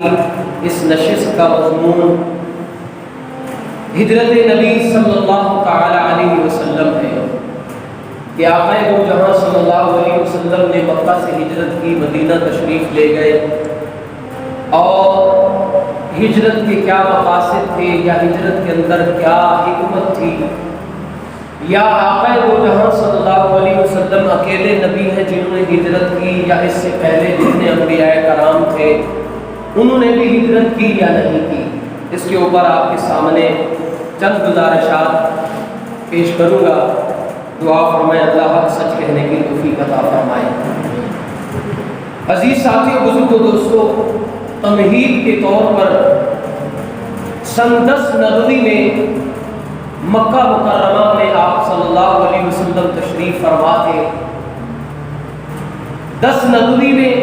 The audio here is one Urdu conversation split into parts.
اس نشست کا مضمون ہجرت نبی صلی اللہ تعالی علیہ وسلم ہے کہ آقا دو جہاں صلی اللہ علیہ وسلم نے مکہ سے ہجرت کی، مدینہ تشریف لے گئے، اور ہجرت کے کیا مقاصد تھے یا ہجرت کے اندر کیا حکمت تھی، یا آقا دو جہاں صلی اللہ علیہ وسلم اکیلے نبی ہیں جنہوں نے ہجرت کی، یا اس سے پہلے جتنے انبیاء کرام تھے انہوں نے بھی ہجرت کی یا نہیں کی، اس کے اوپر آپ کے سامنے چند گزارشات پیش کروں گا۔ دعا فرمائے اللہ حق سچ کہنے کی توفیق عطا فرمائے۔ عزیز ساتھیو، بزرگو، دوستو، تمہید کے طور پر سن 10 نبوی میں مکہ مکرمہ میں آپ صلی اللہ علیہ وسلم تشریف فرما تھے۔ 10 نبوی میں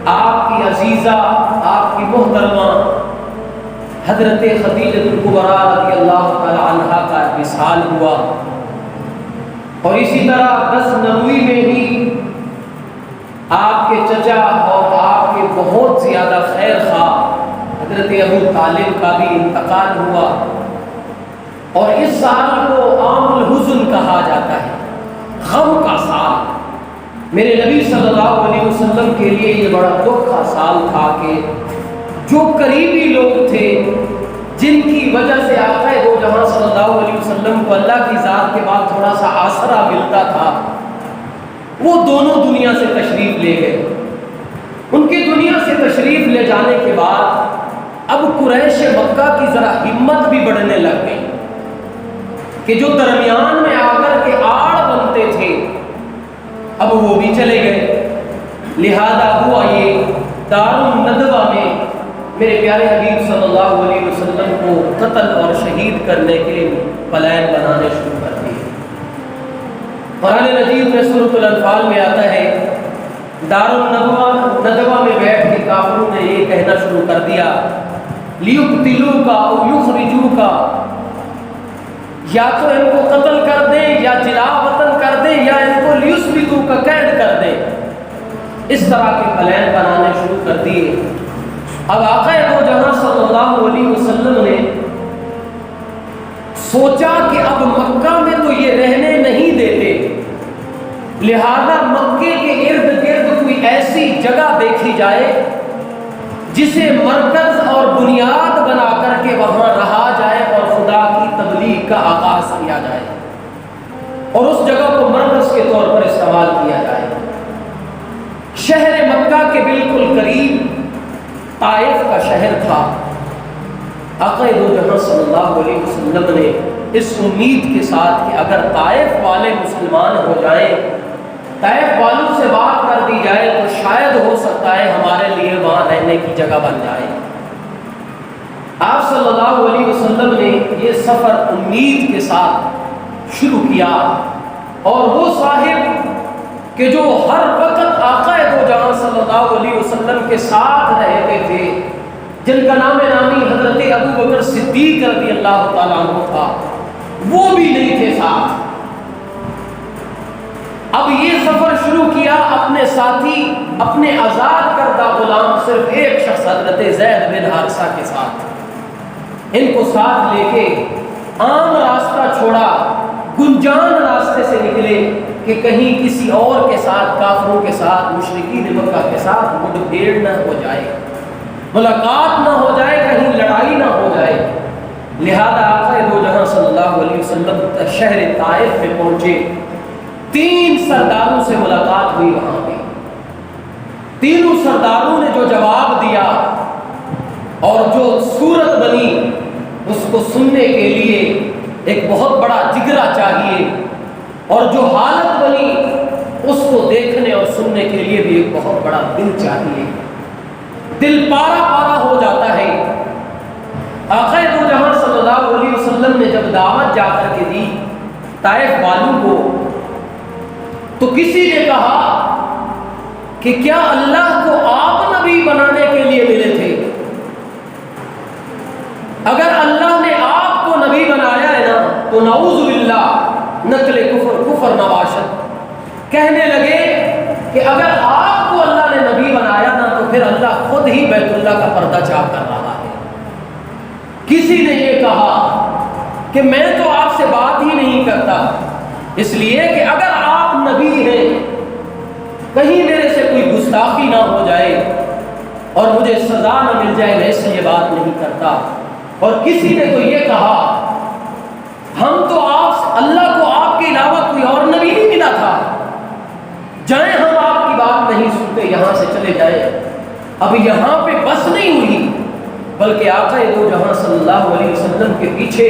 آپ کی عزیزہ، آپ کی محترمہ حضرت خدیجہ الکبریٰ رضی اللہ تعالی عنہا کا وصال ہوا، اور اسی طرح 10 نبوی میں ہی آپ کے چچا اور آپ کے بہت زیادہ خیر خواہ حضرت ابو طالب کا بھی انتقال ہوا، اور اس سال کو عام الحزن کہا جاتا ہے، غم کا سال۔ میرے نبی صلی اللہ علیہ وسلم کے لیے یہ بڑا دکھ کا سال تھا کہ جو قریبی لوگ تھے جن کی وجہ سے آقا دو جہاں صلی اللہ علیہ وسلم کو اللہ کی ذات کے بعد تھوڑا سا آسرا ملتا تھا، وہ دونوں دنیا سے تشریف لے گئے۔ ان کی دنیا سے تشریف لے جانے کے بعد اب قریش مکہ کی ذرا ہمت بھی بڑھنے لگ گئی کہ جو درمیان میں آ کر کے آڑ بنتے تھے اب وہ بھی چلے گئے، لہذا ہوا یہ دارالندوہ میں میرے پیارے حبیب صلی اللہ علیہ وسلم کو قتل اور شہید کرنے کے پلان بنانے شروع کر دیے۔ قرآن مجید میں سورۃ الانفال میں آتا ہے، دارالندوہ میں بیٹھ کے کافروں نے یہ کہنا شروع کر دیا، لیقتلوک او یخرجوک، یا تو ان کو قتل کر دیں یا جلا وطن کر دیں یا ان کو لیثبتوک قید کر دیں۔ اس طرح کے پلان بنانے شروع کر دیے۔ اب آقا دو جہاں صلی اللہ علیہ وسلم نے سوچا کہ اب مکہ میں تو یہ رہنے نہیں دیتے، لہذا مکے کے ارد گرد کوئی ایسی جگہ دیکھی جائے جسے مرکز اور بنیاد بنا کر کے وہاں رہا جائے اور خدا کی تبلیغ کا آغاز کیا جائے، اور اس جگہ کو مرکز کے طور پر استعمال کیا جائے۔ شہر مکہ کے بالکل قریب طائف کا شہر تھا۔ آقا دو جہاں صلی اللہ علیہ وسلم نے اس امید کے ساتھ کہ اگر طائف والے مسلمان ہو جائیں، طائف والوں سے بات کر دی جائے تو شاید ہو سکتا ہے ہمارے لیے وہاں رہنے کی جگہ بن جائے۔ آپ صلی اللہ علیہ وسلم نے یہ سفر امید کے ساتھ شروع کیا، اور وہ صاحب کہ جو ہر وقت آقا دو جہاں صلی اللہ علیہ وسلم کے ساتھ رہتے تھے، جن کا نام نامی حضرت ابو بکر صدیق رضی اللہ تعالیٰ عنہ تھا، وہ بھی نہیں تھے ساتھ۔ اب یہ سفر شروع کیا اپنے ساتھی، اپنے آزاد کردہ غلام صرف ایک شخص حضرت زید بن حارثہ کے ساتھ، ان کو ساتھ لے کے عام راستہ چھوڑا، گنجان راستے سے نکلے کہ کہیں کسی اور کے ساتھ، کافروں کے ساتھ، مشرکین مکہ کے ساتھ مڈ بھیڑ نہ ہو جائے، ملاقات نہ ہو جائے، کہیں لڑائی نہ ہو جائے۔ لہذا آقا دو جہاں صلی اللہ علیہ وسلم شہر طائف میں پہنچے۔ 3 سرداروں سے ملاقات ہوئی وہاں پہ۔ تینوں سرداروں نے جو جواب دیا اور جو صورت بنی اس کو سننے کے لیے ایک بہت بڑا جگرا چاہیے، اور جو حالت بنی اس کو دیکھنے اور سننے کے لیے بھی ایک بہت بڑا دل چاہیے۔ دل پارا پارا ہو جاتا ہے۔ آقا دو جہاں صلی اللہ علیہ وسلم نے جب دعوت جا کر کے دی طائف والوں کو، تو کسی نے کہا کہ کیا اللہ کو آپ نبی بنانے کے لیے ملے تھے؟ اگر اللہ نے آپ کو نبی بنایا ہے نا تو نعوذ باللہ نقل کفر نباشت۔ کہنے لگے کہ اگر آپ کو اللہ نے نبی بنایا نا تو پھر اللہ خود ہی بیت اللہ کا بچا کر رہا ہے۔ کسی نے یہ کہا کہ میں تو آپ سے بات ہی نہیں کرتا، اس لیے کہ اگر آپ نبی ہیں کہیں میرے سے کوئی گستاخی نہ ہو جائے اور مجھے سزا نہ مل جائے، میں اس لیے بات نہیں کرتا۔ اور کسی نے تو یہ کہا ہم تو آپ اللہ کو آپ کے علاوہ کوئی اور نبی نہیں ملا تھا، جائیں ہم آپ کی بات نہیں سنتے، یہاں سے چلے جائیں۔ اب یہاں پہ بس نہیں ہوئی، بلکہ آقا دو جہاں صلی اللہ علیہ وسلم کے پیچھے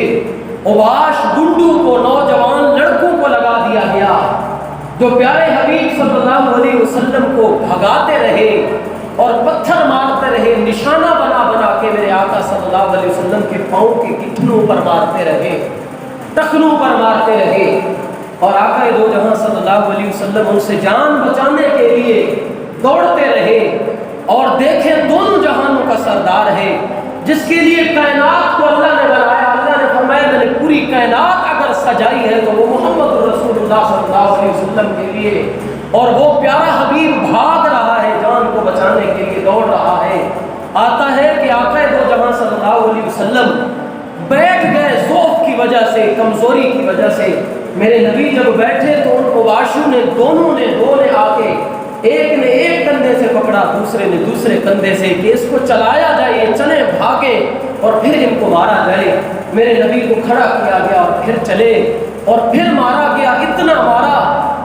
اوباش گنڈوں کو، نوجوان لڑکوں کو لگا دیا گیا جو پیارے حبیب صلی اللہ علیہ وسلم کو بھگاتے رہے اور پتھر مارتے رہے، نشانہ بنا بنا کے میرے آقا صلی اللہ علیہ وسلم کے پاؤں کے گھٹنوں پر مارتے رہے، ٹخنوں پر مارتے رہے۔ اور آقا دو جہاں صلی اللہ علیہ وسلم ان سے جان بچانے کے لیے دوڑتے رہے۔ اور دیکھیں دونوں جہانوں کا سردار ہے جس کے لیے کائنات کو اللہ نے بنایا۔ اللہ نے فرمایا میں نے پوری کائنات اگر سجائی ہے تو وہ محمد رسول اللہ صلی اللہ علیہ وسلم کے لیے، اور وہ پیارا حبیب بھاگ رہا ہے، جان کو بچانے کے لیے دوڑ رہا ہے۔ آتا ہے کہ آقا دو جہاں صلی اللہ علیہ وسلم بیٹھ گئے ضعف کی وجہ سے، کمزوری کی وجہ سے۔ میرے نبی جب بیٹھے تو ان کو واشو نے دونوں نے آ کے ایک نے ایک کندھے سے پکڑا، دوسرے نے دوسرے کندھے سے کہ اس کو چلایا جائے، یہ چلے بھاگے اور پھر ان کو مارا جائے۔ میرے نبی کو کھڑا کیا گیا اور پھر چلے اور پھر مارا گیا، اتنا مارا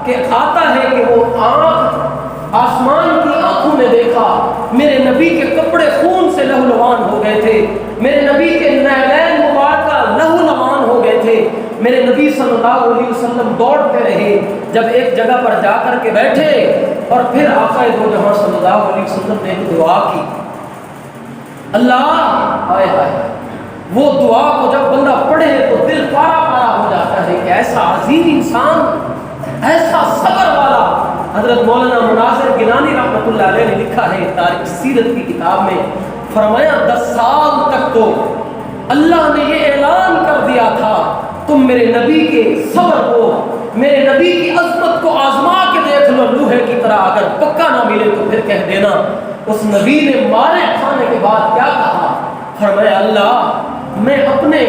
کہ آتا ہے کہ وہ آنکھ آسمان کی آنکھوں میں دیکھا، میرے نبی کے کپڑے خون سے لہولوان ہو گئے تھے، میرے نبی کے نعلین مبارکہ لہولوان ہو گئے تھے۔ میرے نبی صلی اللہ علیہ وسلم دوڑتے رہے، جب ایک جگہ پر جا کر کے بیٹھے اور پھر آقا دو جہاں صلی اللہ علیہ وسلم نے ایک دعا کی۔ اللہ آئے آئے، وہ دعا کو جب بندہ پڑھے تو دل پارا پارا ہو جاتا ہے کہ ایسا عظیم انسان، ایسا صبر والا۔ حضرت مولانا مناظر گیلانی رحمۃ اللہ علیہ نے لکھا ہے تاریخ سیرت کی کتاب میں، فرمایا 10 سال تک تو اللہ نے یہ اعلان کر دیا تھا تم میرے نبی کے صبر کو، میرے نبی کی عظمت کو آزما کے دیکھ لو، لوہے کی طرح اگر پکا نہ ملے تو پھر کہہ دینا۔ اس نبی نے مارے کھانے کے بعد کیا کہا؟ فرمایا اللہ میں اپنے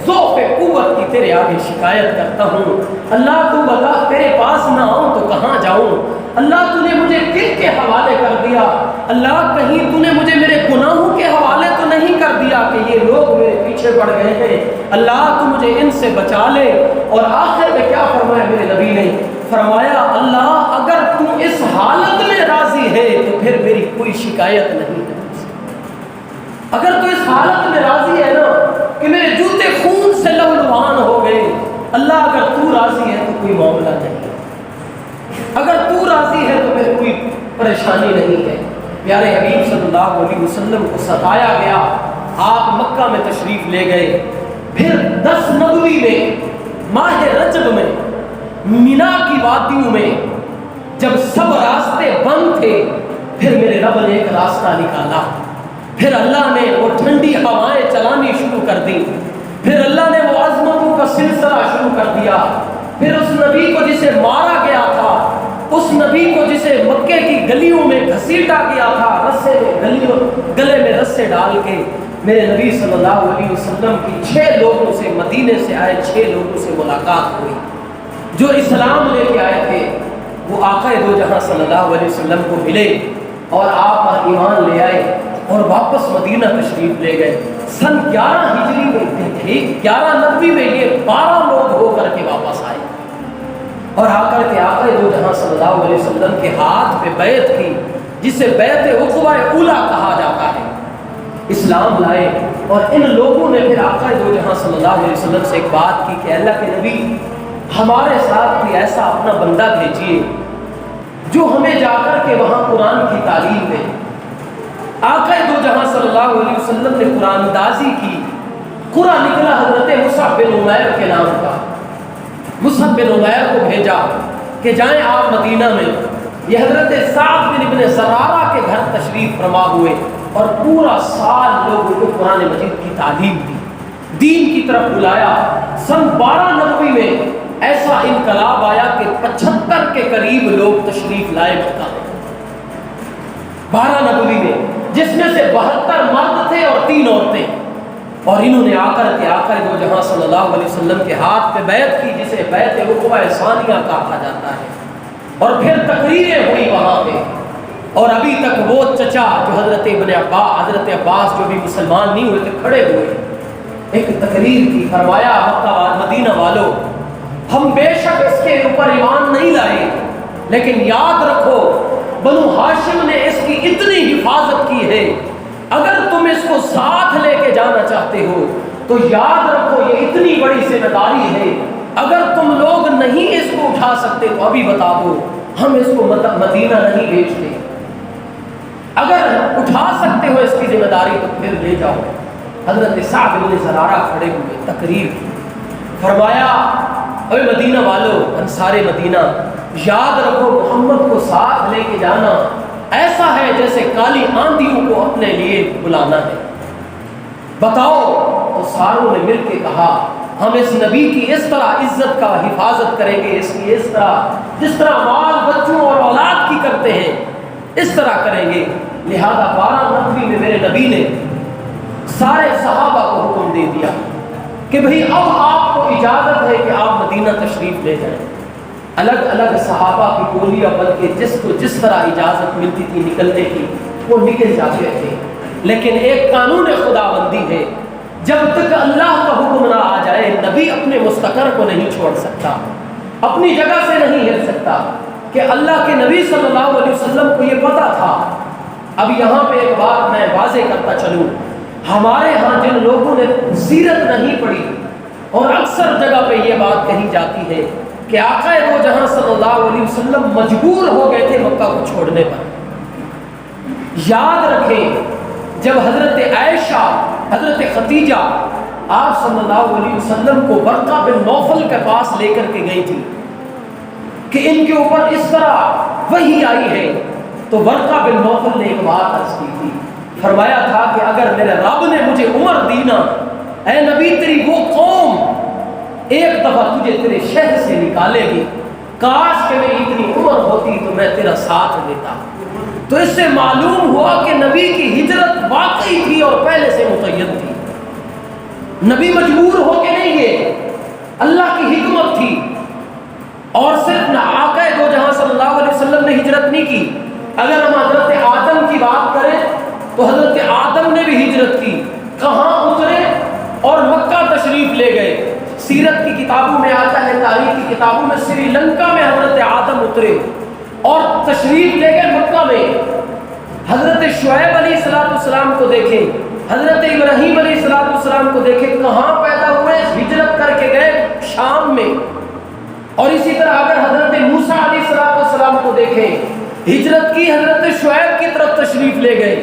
ذوق قوت کی تیرے آگے شکایت کرتا ہوں، اللہ تو بتا تیرے پاس نہ آؤں تو کہاں جاؤں؟ اللہ تو نے مجھے کن کے حوالے کر دیا؟ اللہ کہیں تو نے مجھے میرے گناہوں کے حوالے تو نہیں کر دیا کہ یہ لوگ میرے پیچھے پڑ گئے ہیں؟ اللہ تو مجھے ان سے بچا لے۔ اور آخر میں کیا فرمایا میرے نبی نے؟ فرمایا اللہ اگر تو اس حالت میں راضی ہے تو پھر میری کوئی شکایت نہیں ہے۔ اگر تو اس حالت میں راضی ہے نا کہ میرے جوتے خون سے لہولوان ہو گئے، اللہ اگر تو راضی ہے تو کوئی معاملہ نہیں ہے، اگر تو راضی ہے تو پھر کوئی پریشانی نہیں ہے۔ پیارے حبیب صلی اللہ علیہ وسلم کو ستایا گیا، آپ مکہ میں تشریف لے گئے، پھر 10 نبوی میں ماہ رجب میں مینا کی وادیوں میں جب سب راستے بند تھے، پھر میرے رب نے ایک راستہ نکالا، پھر اللہ نے وہ ٹھنڈی ہوائیں چلانی شروع کر دی، پھر اللہ نے وہ عظمتوں کا سلسلہ شروع کر دیا، پھر اس نبی کو جسے مارا گیا تھا، اس نبی کو جسے مکے کی گلیوں میں گھسیٹا گیا تھا، رسے میں گلے میں رسے ڈال کے، میرے نبی صلی اللہ علیہ وسلم کی 6 لوگوں سے، مدینے سے آئے 6 لوگوں سے ملاقات ہوئی جو اسلام لے کے آئے تھے۔ وہ آقا دو جہاں صلی اللہ علیہ وسلم کو ملے اور آپ پر ایمان لے آئے اور واپس مدینہ تشریف لے گئے۔ سن 11 ہجری میں تھے، 11 نبوی میں یہ 12 لوگ ہو کر کے واپس آئے اور آ کر کے آقا دو جہاں صلی اللہ علیہ وسلم کے ہاتھ پہ بیعت کی، جسے بیعت عقبہ اولا کہا جاتا ہے، اسلام لائے۔ اور ان لوگوں نے پھر آقا دو جہاں صلی اللہ علیہ وسلم سے ایک بات کی کہ اللہ کے نبی ہمارے ساتھ کوئی ایسا اپنا بندہ بھیجیے جو ہمیں جا کر کے وہاں قرآن کی تعلیم دے۔ آقا دو جہاں صلی اللہ علیہ وسلم نے قرآن اندازی کی، قرآن نکلا حضرت مصعب بن عمیر کے نام کا۔ مصعب بن عمیر کو بھیجا کہ جائیں آپ مدینہ میں۔ یہ حضرت سعد بن ابن زرارہ کے گھر تشریف فرما ہوئے اور پورا سال لوگوں کو قرآن مجید کی تعلیم دی، دین کی طرف بلایا۔ سن 12 نبوی میں ایسا انقلاب آیا کہ 75 کے قریب لوگ تشریف لائے مکہ میں، 12 نبوی میں، جس میں سے 72 مرد تھے خواتین عورتیں، اور انہوں نے آ کر کے آقا دو جہاں صلی اللہ علیہ وسلم کے ہاتھ پہ بیعت کی، جسے بیعت عقبہ ثانیہ کہا جاتا ہے، اور پھر تقریریں ہوئی وہاں پہ، اور ابھی تک وہ چچا جو حضرت عباس جو بھی مسلمان نہیں ہوئے تھے کھڑے ہوئے، ایک تقریر کی، فرمایا مکہ مدینہ والو، ہم بے شک اس کے اوپر ایمان نہیں لائے، لیکن یاد رکھو بنو ہاشم نے اس کی اتنی حفاظت کی ہے، اگر تم اس کو ساتھ لے کے جانا چاہتے ہو تو یاد رکھو یہ اتنی بڑی ذمہ داری ہے، اگر تم لوگ نہیں اس کو اٹھا سکتے تو ابھی بتا دو، ہم اس کو مدینہ نہیں بھیجتے، اگر اٹھا سکتے ہو اس کی ذمہ داری تو پھر لے جاؤ۔ حضرت سعد بن زرارہ کھڑے ہوئے، تقریر کی، فرمایا اے مدینہ والو، انصار مدینہ، یاد رکھو محمد کو ساتھ لے کے جانا ایسا ہے جیسے کالی آندھیوں کو اپنے لیے بلانا ہے، بتاؤ۔ تو ساروں نے مل کے کہا ہم اس نبی کی اس طرح عزت کا حفاظت کریں گے، اس کی اس طرح جس طرح مال بچوں اور اولاد کی کرتے ہیں اس طرح کریں گے۔ لہذا 12 میں میرے نبی نے سارے صحابہ کو حکم دے دیا کہ بھئی اب آپ کو اجازت ہے کہ آپ مدینہ تشریف لے جائیں۔ الگ الگ صحابہ کی ٹولیاں بن کے جس کو جس طرح اجازت ملتی تھی نکلنے کی وہ نکل جاتے تھے، لیکن ایک قانون خدا بندی ہے، جب تک اللہ کا حکم نہ آ جائے نبی اپنے مستقر کو نہیں چھوڑ سکتا، اپنی جگہ سے نہیں ہل سکتا، کہ اللہ کے نبی صلی اللہ علیہ وسلم کو یہ پتا تھا۔ اب یہاں پہ ایک بات میں واضح کرتا چلوں، ہمارے ہاں جن لوگوں نے سیرت نہیں پڑھی اور اکثر جگہ پہ یہ بات کہی جاتی ہے کہ آقا دو جہاں صلی اللہ علیہ وسلم مجبور ہو گئے تھے مکہ کو چھوڑنے پر۔ یاد رکھیں جب حضرت عائشہ، حضرت خدیجہ آپ صلی اللہ علیہ وسلم کو ورقہ بن نوفل کے پاس لے کر کے گئی تھی کہ ان کے اوپر اس طرح وحی آئی ہے، تو ورقہ بن نوفل نے ایک بات عرض کی تھی، فرمایا تھا کہ اگر میرے رب نے مجھے عمر دی نا، اے نبی تیری وہ قوم ایک دفعہ تجھے تیرے شہر سے نکالے گی، کاش کہ میری اتنی عمر ہوتی تو میں تیرا ساتھ دیتا۔ تو اس سے معلوم ہوا کہ نبی کی ہجرت واقعی تھی اور پہلے سے متعین تھی، نبی مجبور ہو کے نہیں گئے، اللہ کی حکمت تھی۔ اور صرف نہ آقا دو جہاں صلی اللہ علیہ وسلم نے ہجرت نہیں کی، اگر ہم حضرت آدم کی بات کریں تو حضرت آدم نے بھی ہجرت کی، کہاں اترے اور مکہ تشریف لے گئے۔ سیرت کی کتابوں میں آتا ہے، تاریخ کی کتابوں میں سری لنکا میں حضرت آدم اترے اور تشریف لے گئے مکہ میں۔ حضرت شعیب علیہ السلام کو دیکھیں، حضرت ابراہیم علیہ السلام کو دیکھیں، کہاں پیدا ہوئے؟ ہجرت کر کے گئے شام میں۔ اور اسی طرح اگر حضرت موسیٰ علیہ السلام کو دیکھیں، ہجرت کی، حضرت شعیب کی طرف تشریف لے گئے،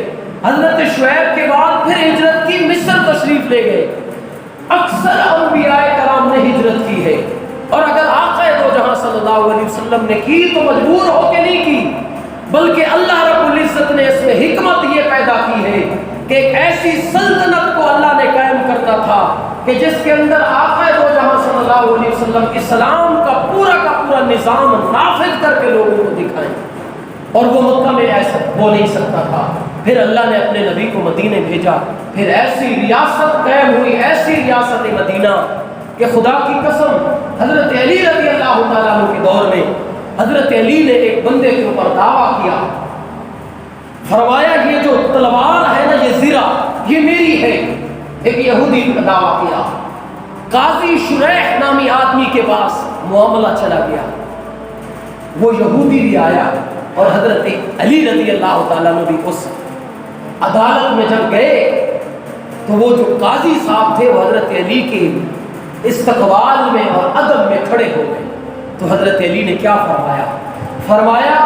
حضرت شعیب کے بعد پھر ہجرت کی، مصر تشریف لے گئے۔ اکثر انبیاء کرام نے ہجرت کی ہے، اور اگر آقا دو جہاں صلی اللہ علیہ وسلم نے کی تو مجبور ہو کے نہیں کی، بلکہ اللہ رب العزت نے اس میں حکمت یہ پیدا کی ہے کہ ایک ایسی سلطنت کو اللہ نے قائم کرنا تھا کہ جس کے اندر آقا دو جہاں صلی اللہ علیہ وسلم اسلام کا پورا نظام نافذ کر کے لوگوں کو دکھائیں، اور وہ مکہ میں ایسا ہو نہیں سکتا تھا۔ پھر اللہ نے اپنے نبی کو مدینے بھیجا، پھر ایسی ریاست قائم ہوئی، ایسی ریاست مدینہ کہ خدا کی قسم حضرت علی رضی اللہ تعالیٰ عنہ کے دور میں حضرت علی نے ایک بندے کے اوپر دعویٰ کیا، فرمایا یہ جو تلوار ہے نا، یہ زرہ یہ میری ہے۔ ایک یہودی کا دعویٰ کیا، قاضی شریح نامی آدمی کے پاس معاملہ چلا گیا، وہ یہودی بھی آیا اور حضرت علی رضی اللہ تعالیٰ عنہ بھی اس عدالت میں جب گئے تو وہ جو قاضی صاحب تھے وہ حضرت علی کے استقبال میں اور ادب میں کھڑے ہو گئے۔ تو حضرت علی نے کیا فرمایا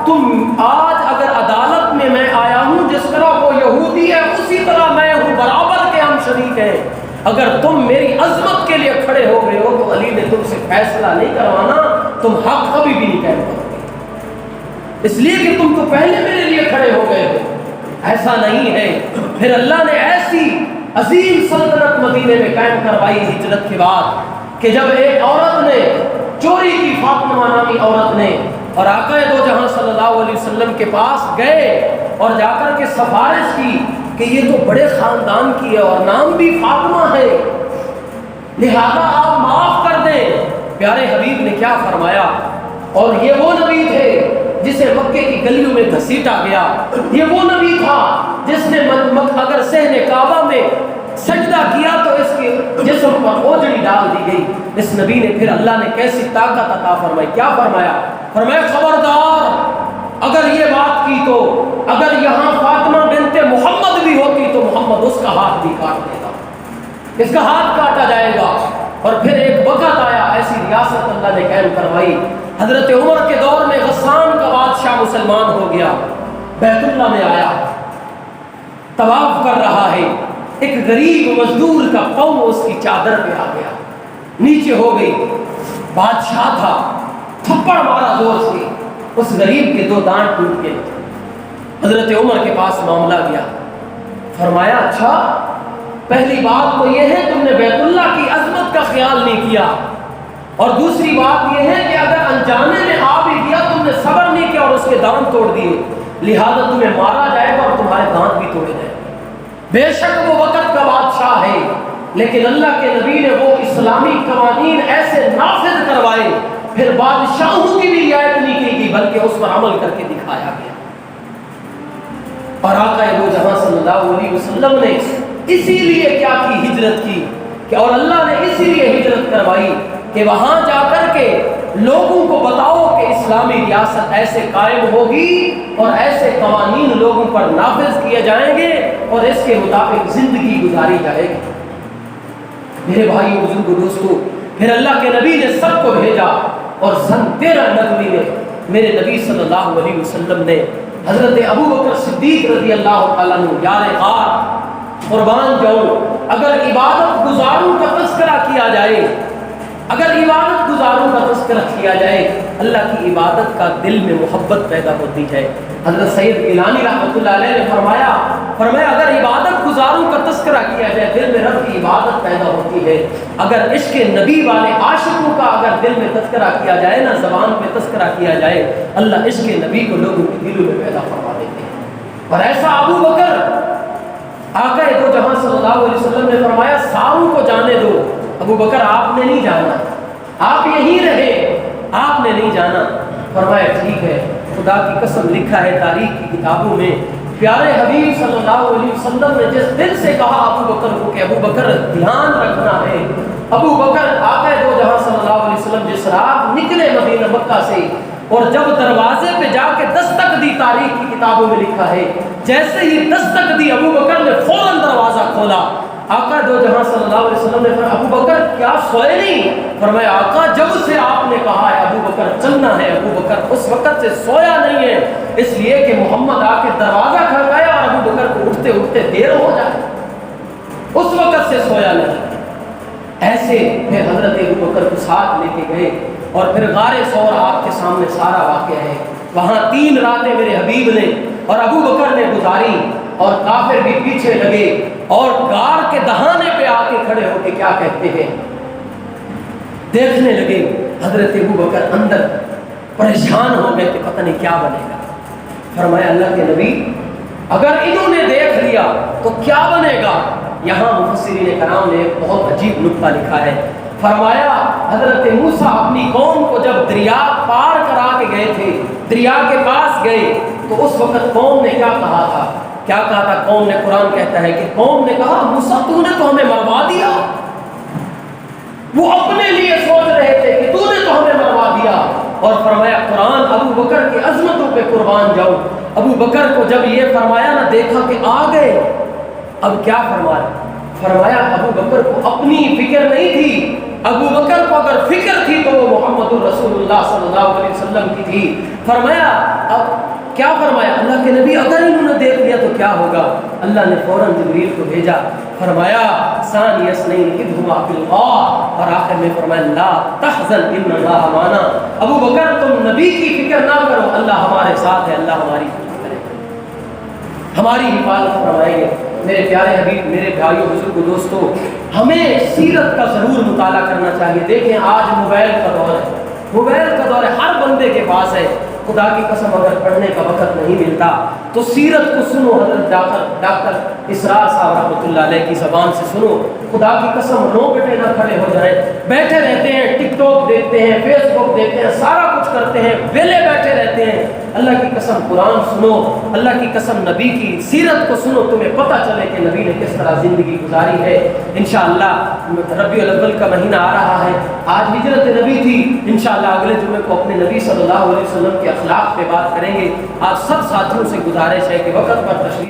تم آج اگر عدالت میں آیا ہوں، جس طرح وہ یہودی ہے اسی طرح میں ہوں، برابر کے ہم شریک ہیں، اگر تم میری عظمت کے لیے کھڑے ہو گئے ہو تو علی نے تم سے فیصلہ نہیں کروانا، تم حق کبھی بھی نہیں کہہ پاؤ، اس لیے کہ تم تو پہلے میرے لیے کھڑے ہو گئے ہو۔ ایسا نہیں ہے۔ پھر اللہ نے ایسی عظیم سلطنت مدینے میں قائم کروائی ہجرت کے بعد کہ جب ایک عورت نے چوری کی، فاطمہ نامی عورت نے، اور آقا دو جہاں صلی اللہ علیہ وسلم کے پاس گئے اور جا کر کے سفارش کی کہ یہ تو بڑے خاندان کی ہے اور نام بھی فاطمہ ہے، لہذا آپ معاف کر دیں۔ پیارے حبیب نے کیا فرمایا؟ اور یہ وہ نبی تھے جسے مکے کی گلیوں میں گھسیٹا گیا، یہ وہ نبی تھا جس نے اگر صحن کعبہ میں سجدہ کیا تو اس کے جسم پر اوجڑی ڈال دی گئی۔ اس نبی نے پھر اللہ نے کیسی طاقت عطا فرمائی، کیا فرمایا؟ فرمایا خبردار اگر یہ بات کی تو اگر یہاں فاطمہ بنت محمد بھی ہوتی تو محمد اس کا ہاتھ بھی کاٹ دے گا، اس کا ہاتھ کاٹا جائے گا۔ اور پھر ایک وقت آیا، ایسی ریاست اللہ نے قائم کروائی، حضرت عمر کے دور میں غسان کا بادشاہ مسلمان ہو گیا، بیت اللہ میں آیا، طواف کر رہا ہے، ایک غریب مزدور کا پاؤں اس کی چادر پہ آ گیا، نیچے ہو گئی، بادشاہ تھا، تھپڑ مارا زور سے، اس غریب کے 2 دانت ٹوٹ گئے۔ حضرت عمر کے پاس معاملہ گیا، فرمایا اچھا پہلی بات تو یہ ہے تم نے بیت اللہ کی عظمت کا خیال نہیں کیا، اور دوسری بات یہ ہے کہ اگر انجانے میں آ بھی گیا تم نے صبر نہیں کیا اور اس کے دانت توڑ دیے، لہذا تمہیں مارا جائے گا اور تمہارے دانت بھی توڑے جائیں گے۔ بے شک وہ وقت کا بادشاہ ہے، لیکن اللہ کے نبی نے وہ اسلامی قوانین ایسے نافذ کروائے، پھر بادشاہوں کی بھی رعایت نہیں کی گئی بلکہ اس پر عمل کر کے دکھایا گیا۔ اور آقا دو جہاں صلی اللہ علیہ وسلم نے اسی لیے کیا کی؟ ہجرت کی، کہ اور اللہ نے اسی لیے ہجرت کروائی کہ وہاں جا کر کے لوگوں کو بتاؤ کہ اسلامی ریاست ایسے قائم ہوگی اور ایسے قوانین لوگوں پر نافذ کیے جائیں گے اور اس کے مطابق زندگی گزاری جائے گی۔ میرے بھائیو بزرگو دوستو، پھر اللہ کے نبی نے سب کو بھیجا، اور سن 13 میں میرے نبی صلی اللہ علیہ وسلم نے حضرت ابو بکر صدیق رضی اللہ تعالیٰ عنہ، یار غار قربان جاؤں، اگر عبادت گزاروں کا تذکرہ کیا جائے، اگر عبادت گزاروں کا تذکرہ کیا جائے، اللہ کی عبادت کا دل میں محبت پیدا ہوتی ہے۔ حضرت سید گیلانی رحمۃ اللہ علیہ نے فرمایا اگر عبادت گزاروں کا تذکرہ کیا جائے دل میں رب کی عبادت پیدا ہوتی ہے۔ اگر عشق نبی والے عاشقوں کا اگر دل میں تذکرہ کیا جائے نا، زبان پہ تذکرہ کیا جائے، اللہ عشق نبی کو لوگوں کے دلوں میں پیدا فرما دیتے ہیں۔ اور ایسا ابو بکر، آقا دو جہاں صلی اللہ علیہ وسلم نے فرمایا ساروں کو جانے دو، ابو بکر آپ نے نہیں جانا، آپ یہیں رہے، آپ نے نہیں جانا۔ فرمایا ٹھیک ہے، خدا کی قسم لکھا ہے تاریخ کی کتابوں میں، پیارے حبیب صلی اللہ علیہ وسلم نے جس دل سے کہا ابو بکر کو کہ ابو بکر دھیان رکھنا ہے، ابو بکر آقا دو جہاں صلی اللہ علیہ وسلم جس رات نکلے مدینہ مکہ سے، اور جب دروازے پہ جا کے دستک دی، تاریخ کی کتابوں میں لکھا ہے جیسے ہی دستک دی ابو بکر نے فوراً دروازہ کھولا۔ آقا دو جہاں صلی اللہ علیہ وسلم نے فرمایا ابو بکر کیا سوئے نہیں؟ فرمایا آقا جب سے آپ نے کہا ہے ابو بکر چلنا ہے، ابو بکر اس وقت سے سویا نہیں ہے، اس لیے کہ محمد آ کے دروازہ کھڑکایا اور ابو بکر کو اٹھتے اٹھتے دیر ہو جائے، اس وقت سے سویا نہیں۔ ایسے پھر حضرت ابو بکر کو ساتھ لے کے گئے، اور پھر غار ثور آپ کے سامنے سارا واقعہ ہے، وہاں 3 راتیں میرے حبیب نے اور ابو بکر نے گزاری، اور کافر بھی پیچھے لگے، اور غار کے دہانے پہ آ کے کھڑے ہو کے کیا کہتے ہیں، دیکھنے لگے۔ حضرت ابو بکر اندر پریشان ہو گئے کہ پتہ نہیں کیا بنے گا۔ فرمایا اللہ کے نبی اگر انہوں نے دیکھ لیا تو کیا بنے گا؟ یہاں مفسرین کرام نے ایک بہت عجیب نکتہ لکھا ہے۔ فرمایا حضرت موسیٰ اپنی قوم کو جب دریا پار کرا کے گئے تھے، دریا کے پاس گئے تو اس وقت قوم نے کیا کہا تھا؟ کیا کہا تھا قوم نے؟ قرآن کہتا ہے کہ قوم نے کہا موسیٰ تو نے تو ہمیں مروا دیا۔ وہ اپنے لیے سوچ رہے تھے کہ تو نے تو ہمیں مروا دیا، اور فرمایا قرآن ابو بکر کی عظمتوں پہ قربان جاؤ، ابو بکر کو جب یہ فرمایا نہ دیکھا کہ آ گئے، اب کیا فرمایا؟ فرمایا ابو بکر کو اپنی فکر نہیں تھی، ابو بکر کو اگر فکر تھی تو وہ محمد الرسول اللہ صلی اللہ علیہ وسلم کی تھی۔ فرمایا اب کیا فرمایا اللہ کے نبی اگر انہوں نے دیکھ لیا تو کیا ہوگا؟ اللہ نے فوراً جبریل کو بھیجا، فرمایا ثانی اثنین اذ ہما فی الغار، اور آخر میں فرمایا لا تحزن ان اللہ معنا، ابو بکر تم نبی کی فکر نہ کرو، اللہ ہمارے ساتھ ہے، اللہ ہماری فکر کرے گا، ہماری حفاظت فرمائیں گے۔ میرے پیارے حبیب، میرے بھائیوں بزرگوں دوستو، ہمیں سیرت کا ضرور مطالعہ کرنا چاہیے۔ دیکھیں آج موبائل کا دور ہے، موبائل کا دور ہے، ہر بندے کے پاس ہے، خدا کی قسم اگر پڑھنے کا وقت نہیں ملتا تو سیرت کو سنو، حضرت ڈاکٹر اسرار صاحب رحمۃ اللہ علیہ کی زبان سے سنو، خدا کی قسم رو بیٹے نہ کھڑے ہو جائیں۔ بیٹھے رہتے ہیں، ٹک ٹاک دیکھتے ہیں، فیس بک دیکھتے ہیں، سارا کچھ کرتے ہیں، ویلے بیٹھے رہتے ہیں۔ اللہ کی قسم قرآن سنو، اللہ کی قسم نبی کی سیرت کو سنو، تمہیں پتہ چلے کہ نبی نے کس طرح زندگی گزاری ہے۔ انشاءاللہ ربیع الاول کا مہینہ آ رہا ہے، آج ہجرت نبی تھی، انشاءاللہ اگلے جمعے کو اپنے نبی صلی اللہ علیہ وسلم کے اخلاق پہ بات کریں گے۔ آپ سب ساتھیوں سے گزارش ہے کہ وقت پر تشریف